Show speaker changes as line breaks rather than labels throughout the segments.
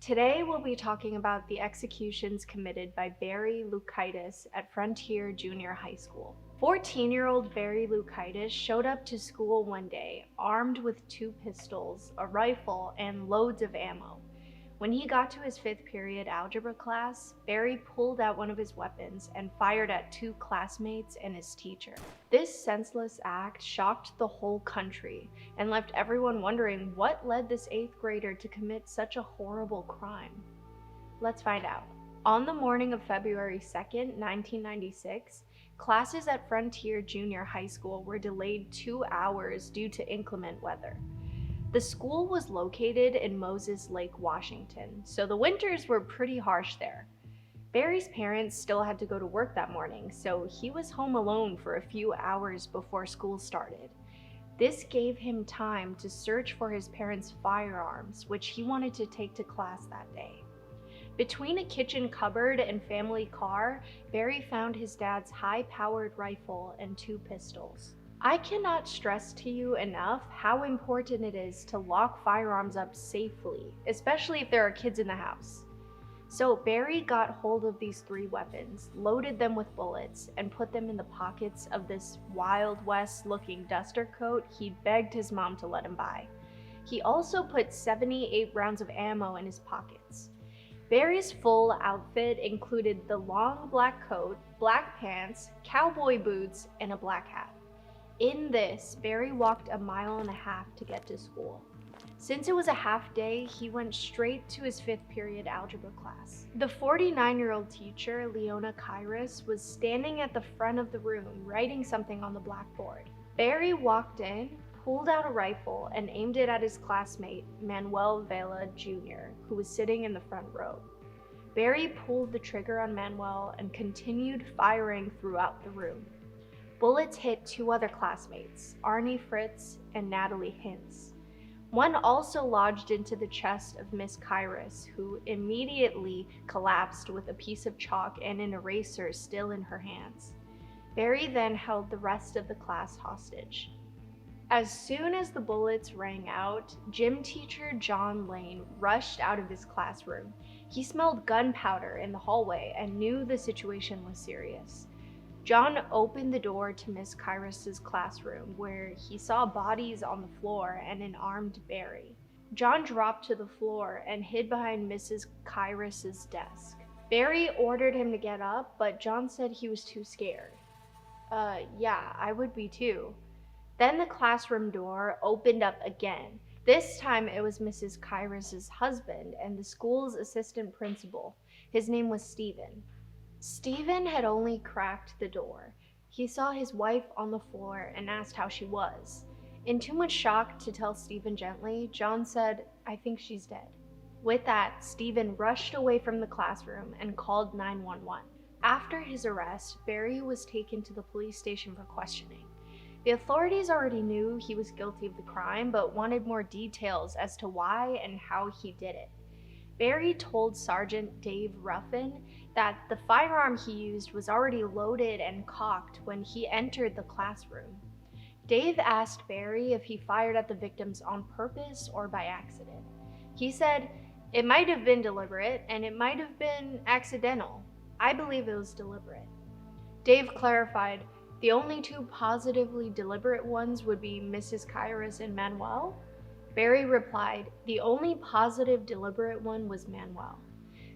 Today we'll be talking about the executions committed by Barry Loukaitis at Frontier Junior High School. 14-year-old Barry Loukaitis showed up to school one day armed with 2 pistols, a rifle, and loads of ammo. When he got to his 5th period algebra class, Barry pulled out one of his weapons and fired at 2 classmates and his teacher. This senseless act shocked the whole country and left everyone wondering what led this 8th grader to commit such a horrible crime. Let's find out. On the morning of February 2nd, 1996, classes at Frontier Junior High School were delayed 2 hours due to inclement weather. The school was located in Moses Lake, Washington, so the winters were pretty harsh there. Barry's parents still had to go to work that morning, so he was home alone for a few hours before school started. This gave him time to search for his parents' firearms, which he wanted to take to class that day. Between a kitchen cupboard and family car, Barry found his dad's high-powered rifle and 2 pistols. I cannot stress to you enough how important it is to lock firearms up safely, especially if there are kids in the house. So Barry got hold of these 3 weapons, loaded them with bullets, and put them in the pockets of this Wild West looking duster coat he begged his mom to let him buy. He also put 78 rounds of ammo in his pockets. Barry's full outfit included the long black coat, black pants, cowboy boots, and a black hat. In this, Barry walked 1.5 miles to get to school. Since it was a half day, he went straight to his 5th period algebra class. The 49-year-old teacher, Loukaitis, was standing at the front of the room writing something on the blackboard. Barry walked in, pulled out a rifle, and aimed it at his classmate, Manuel Vela Jr., who was sitting in the front row. Barry pulled the trigger on Manuel and continued firing throughout the room. Bullets hit 2 other classmates, Arnie Fritz and Natalie Hintz. One also lodged into the chest of Miss Kairos, who immediately collapsed with a piece of chalk and an eraser still in her hands. Barry then held the rest of the class hostage. As soon as the bullets rang out, gym teacher John Lane rushed out of his classroom. He smelled gunpowder in the hallway and knew the situation was serious. John opened the door to Miss Kairos' classroom, where he saw bodies on the floor and an armed Barry. John dropped to the floor and hid behind Mrs. Kairos' desk. Barry ordered him to get up, but John said he was too scared. Yeah, I would be too. Then the classroom door opened up again. This time it was Mrs. Kairos' husband and the school's assistant principal. His name was Stephen. Stephen had only cracked the door. He saw his wife on the floor and asked how she was. In too much shock to tell Stephen gently, John said, "I think she's dead." With that, Stephen rushed away from the classroom and called 911. After his arrest, Barry was taken to the police station for questioning. The authorities already knew he was guilty of the crime, but wanted more details as to why and how he did it. Barry told Sergeant Dave Ruffin that the firearm he used was already loaded and cocked when he entered the classroom. Dave asked Barry if he fired at the victims on purpose or by accident. He said, "It might have been deliberate and it might have been accidental. I believe it was deliberate." Dave clarified, "The only 2 positively deliberate ones would be Mrs. Kairos and Manuel?" Barry replied, "The only positive deliberate one was Manuel."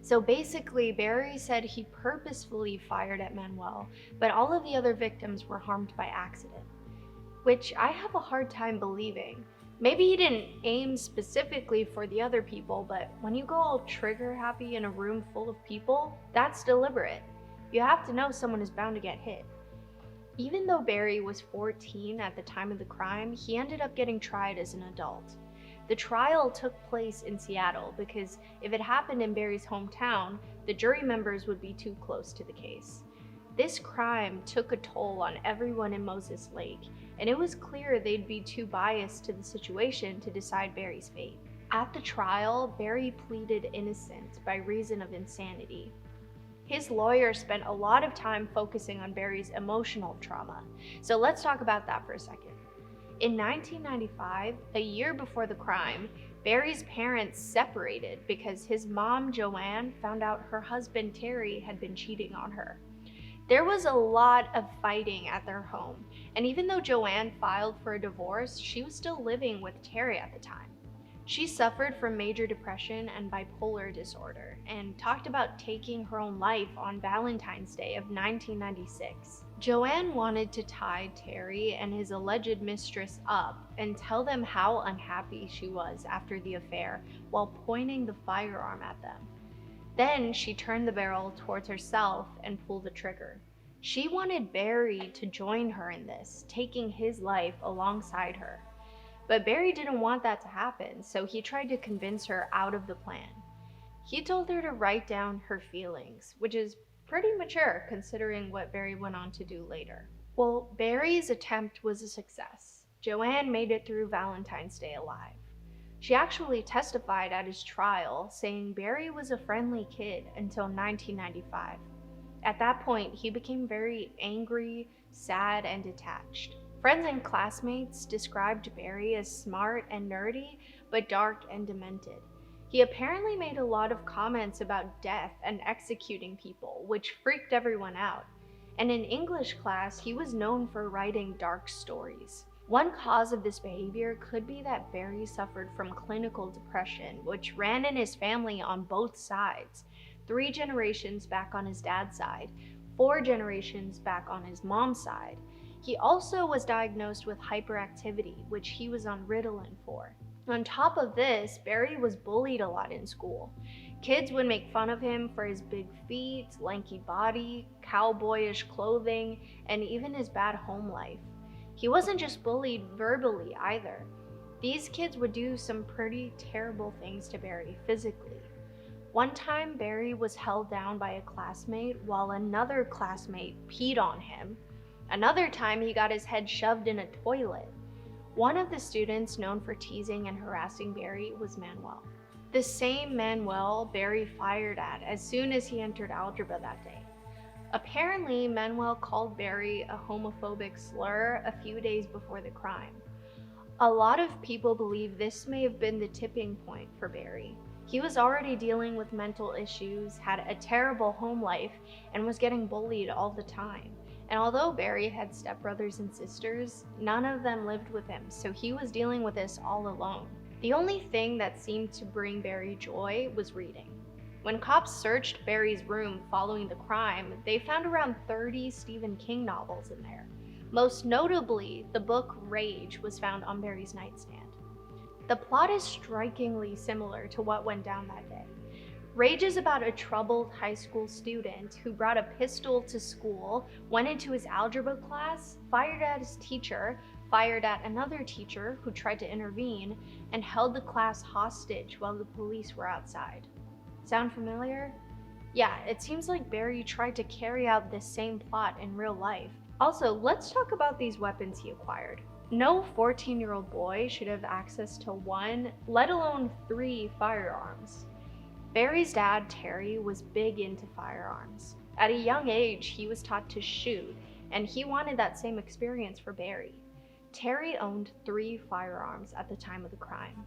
So basically, Barry said he purposefully fired at Manuel, but all of the other victims were harmed by accident, which I have a hard time believing. Maybe he didn't aim specifically for the other people, but when you go all trigger happy in a room full of people, that's deliberate. You have to know someone is bound to get hit. Even though Barry was 14 at the time of the crime, he ended up getting tried as an adult. The trial took place in Seattle because if it happened in Barry's hometown, the jury members would be too close to the case. This crime took a toll on everyone in Moses Lake, and it was clear they'd be too biased to the situation to decide Barry's fate. At the trial, Barry pleaded innocent by reason of insanity. His lawyer spent a lot of time focusing on Barry's emotional trauma, so let's talk about that for a second. In 1995, a year before the crime, Barry's parents separated because his mom, Joanne, found out her husband, Terry, had been cheating on her. There was a lot of fighting at their home, and even though Joanne filed for a divorce, she was still living with Terry at the time. She suffered from major depression and bipolar disorder and talked about taking her own life on Valentine's Day of 1996. Joanne wanted to tie Terry and his alleged mistress up and tell them how unhappy she was after the affair while pointing the firearm at them. Then she turned the barrel towards herself and pulled the trigger. She wanted Barry to join her in this, taking his life alongside her. But Barry didn't want that to happen, so he tried to convince her out of the plan. He told her to write down her feelings, which is pretty mature considering what Barry went on to do later. Well, Barry's attempt was a success. Joanne made it through Valentine's Day alive. She actually testified at his trial, saying Barry was a friendly kid until 1995. At that point, he became very angry, sad, and detached. Friends and classmates described Barry as smart and nerdy, but dark and demented. He apparently made a lot of comments about death and executing people, which freaked everyone out. And in English class, he was known for writing dark stories. One cause of this behavior could be that Barry suffered from clinical depression, which ran in his family on both sides. 3 generations back on his dad's side, 4 generations back on his mom's side. He also was diagnosed with hyperactivity, which he was on Ritalin for. On top of this, Barry was bullied a lot in school. Kids would make fun of him for his big feet, lanky body, cowboyish clothing, and even his bad home life. He wasn't just bullied verbally either. These kids would do some pretty terrible things to Barry physically. One time, Barry was held down by a classmate while another classmate peed on him. Another time, he got his head shoved in a toilet. One of the students known for teasing and harassing Barry was Manuel. The same Manuel Barry fired at as soon as he entered algebra that day. Apparently, Manuel called Barry a homophobic slur a few days before the crime. A lot of people believe this may have been the tipping point for Barry. He was already dealing with mental issues, had a terrible home life, and was getting bullied all the time. And although Barry had stepbrothers and sisters, none of them lived with him, so he was dealing with this all alone. The only thing that seemed to bring Barry joy was reading. When cops searched Barry's room following the crime, they found around 30 Stephen King novels in there. Most notably, the book Rage was found on Barry's nightstand. The plot is strikingly similar to what went down that day. Rage is about a troubled high school student who brought a pistol to school, went into his algebra class, fired at his teacher, fired at another teacher who tried to intervene, and held the class hostage while the police were outside. Sound familiar? Yeah, it seems like Barry tried to carry out this same plot in real life. Also, let's talk about these weapons he acquired. No 14-year-old boy should have access to 1, let alone 3 firearms. Barry's dad, Terry, was big into firearms. At a young age, he was taught to shoot, and he wanted that same experience for Barry. Terry owned 3 firearms at the time of the crime.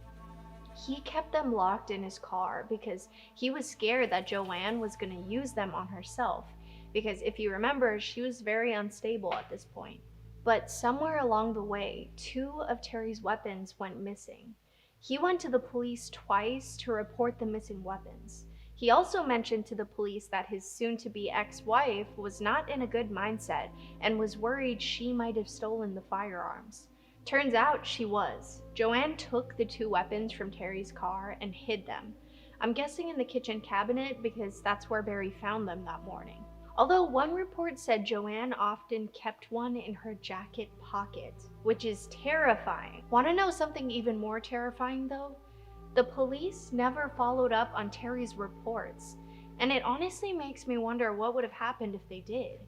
He kept them locked in his car because he was scared that Joanne was going to use them on herself, because if you remember, she was very unstable at this point. But somewhere along the way, 2 of Terry's weapons went missing. He went to the police twice to report the missing weapons. He also mentioned to the police that his soon-to-be ex-wife was not in a good mindset and was worried she might have stolen the firearms. Turns out she was. Joanne took the 2 weapons from Terry's car and hid them. I'm guessing in the kitchen cabinet because that's where Barry found them that morning. Although one report said Joanne often kept one in her jacket pocket, which is terrifying. Want to know something even more terrifying though? The police never followed up on Terry's reports, and it honestly makes me wonder what would have happened if they did.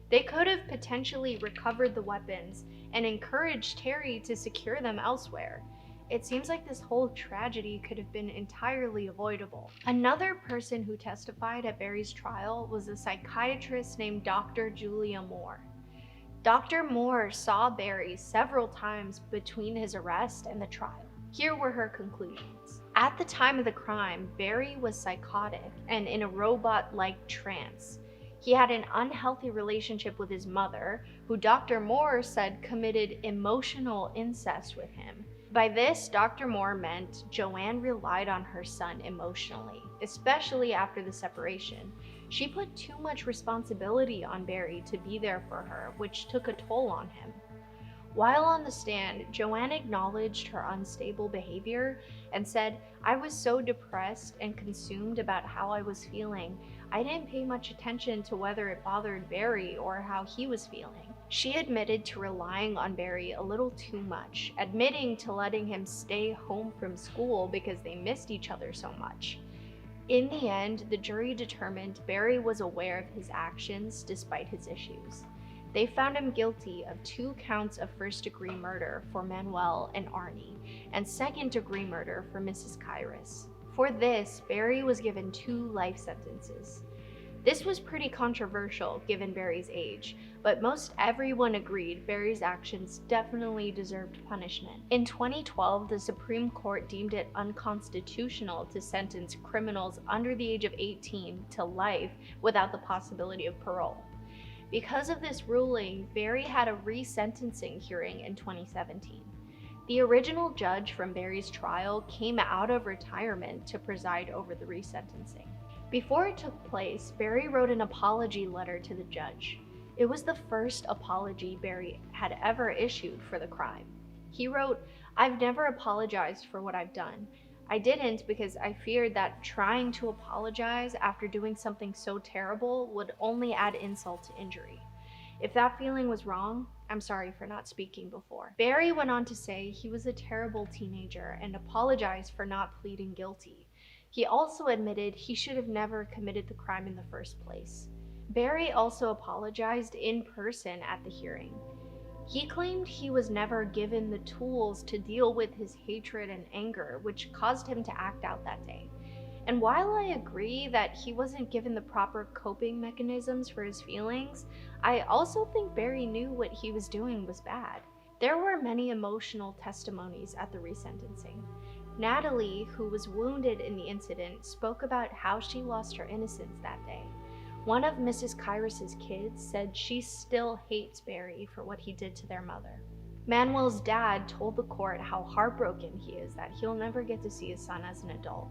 They could have potentially recovered the weapons and encouraged Terry to secure them elsewhere. It seems like this whole tragedy could have been entirely avoidable. Another person who testified at Barry's trial was a psychiatrist named Dr. Julia Moore. Dr. Moore saw Barry several times between his arrest and the trial. Here were her conclusions. At the time of the crime, Barry was psychotic and in a robot-like trance. He had an unhealthy relationship with his mother, who Dr. Moore said committed emotional incest with him. By this, Dr. Moore meant Joanne relied on her son emotionally, especially after the separation. She put too much responsibility on Barry to be there for her, which took a toll on him. While on the stand, Joanne acknowledged her unstable behavior and said, "I was so depressed and consumed about how I was feeling, I didn't pay much attention to whether it bothered Barry or how he was feeling." She admitted to relying on Barry a little too much, admitting to letting him stay home from school because they missed each other so much. In the end, the jury determined Barry was aware of his actions despite his issues. They found him guilty of 2 counts of first-degree murder for Manuel and Arnie, and second-degree murder for Mrs. Kairos. For this, Barry was given 2 life sentences. This was pretty controversial given Barry's age, but most everyone agreed Barry's actions definitely deserved punishment. In 2012, the Supreme Court deemed it unconstitutional to sentence criminals under the age of 18 to life without the possibility of parole. Because of this ruling, Barry had a resentencing hearing in 2017. The original judge from Barry's trial came out of retirement to preside over the resentencing. Before it took place, Barry wrote an apology letter to the judge. It was the first apology Barry had ever issued for the crime. He wrote, "I've never apologized for what I've done. I didn't because I feared that trying to apologize after doing something so terrible would only add insult to injury. If that feeling was wrong, I'm sorry for not speaking before." Barry went on to say he was a terrible teenager and apologized for not pleading guilty. He also admitted he should have never committed the crime in the first place. Barry also apologized in person at the hearing. He claimed he was never given the tools to deal with his hatred and anger, which caused him to act out that day. And while I agree that he wasn't given the proper coping mechanisms for his feelings, I also think Barry knew what he was doing was bad. There were many emotional testimonies at the resentencing. Natalie, who was wounded in the incident, spoke about how she lost her innocence that day. One of Mrs. Kairos' kids said she still hates Barry for what he did to their mother. Manuel's dad told the court how heartbroken he is that he'll never get to see his son as an adult.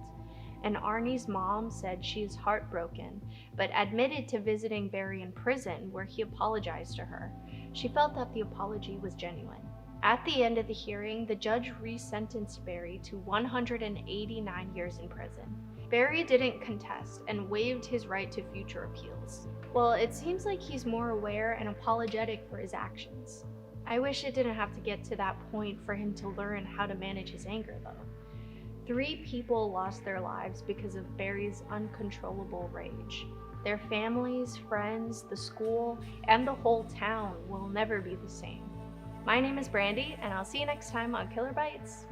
And Arnie's mom said she is heartbroken, but admitted to visiting Barry in prison where he apologized to her. She felt that the apology was genuine. At the end of the hearing, the judge resentenced Barry to 189 years in prison. Barry didn't contest and waived his right to future appeals. Well, it seems like he's more aware and apologetic for his actions. I wish it didn't have to get to that point for him to learn how to manage his anger, though. 3 people lost their lives because of Barry's uncontrollable rage. Their families, friends, the school, and the whole town will never be the same. My name is Brandi, and I'll see you next time on Killerbites.